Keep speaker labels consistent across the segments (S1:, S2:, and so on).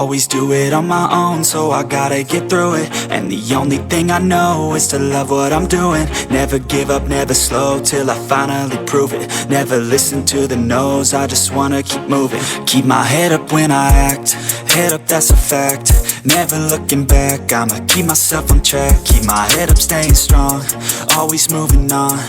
S1: Always do it on my own, so I gotta get through it. And the only thing I know is to love what I'm doing. Never give up, never slow, till I finally prove it. Never listen to the no's, I just wanna keep moving. Keep my head up when I act, head up, that's a fact. Never looking back, I'ma keep myself on track. Keep my head up, staying strong, always moving on.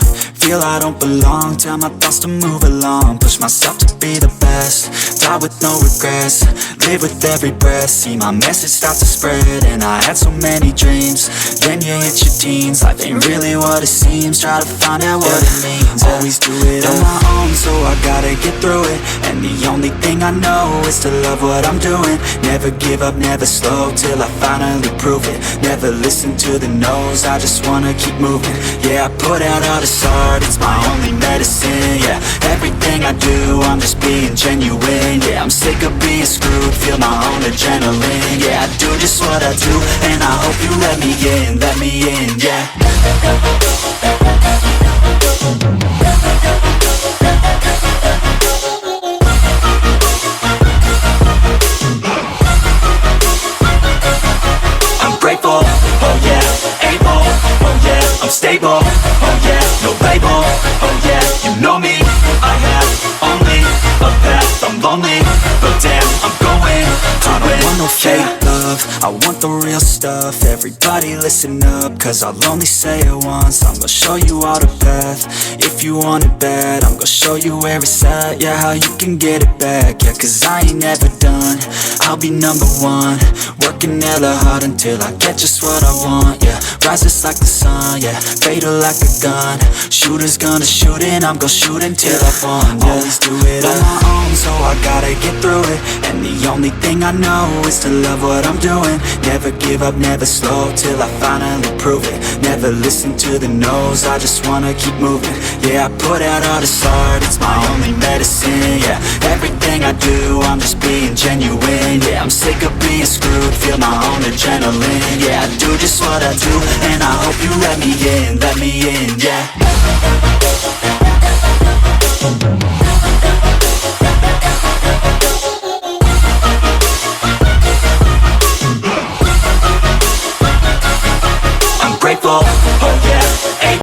S1: Feel I don't belong, tell my thoughts to move along. Push myself to be the best, die with no regrets. Live with every breath, see my message start to spread. And I had so many dreams, then you hit your teens. Life ain't really what it seems, try to find out what it means. Always do it on my own, so I gotta get through it. And the only thing I know is to love what I'm doing. Never give up, never slow, till I finally prove it. Never listen to the no's, I just wanna keep moving. Yeah, I put out all this art, it's my only medicine. Yeah, everything I do, I'm just being genuine. Yeah, I'm sick of being screwed, feel my own adrenaline. Yeah, I do just what I do, and I hope you let me in, yeah. I'm grateful, oh yeah, able, oh yeah, I'm stable, oh yeah, no label, oh yeah, you know me, I have only a path, I'm lonely, but damn, I'm going to I don't want no fake love, I want the real stuff. Everybody listen up, cause I'll only say it once. I'm gonna show you all the path, if you want it bad. I'm gonna show you where it's at, yeah, how you can get it back. Yeah, cause I ain't never done, I'll be number one. Working hella hard until I get just what I want, yeah. Rises like the sun, yeah, fatal like a gun. Shooter's gonna shoot and I'm gonna shoot until I won, yeah. Always do it on my own, so I gotta get through it. And the only thing I know is to love what I'm doing. Never give up, never slow, till I finally prove it. Never listen to the no's, I just wanna keep moving. Yeah, I put out all this art, it's my only medicine. Yeah, everything I do, I'm just being genuine. Yeah, I'm sick of being screwed, feel my own adrenaline. Yeah, I do just what I do, and I hope you let me in, yeah. I'm grateful,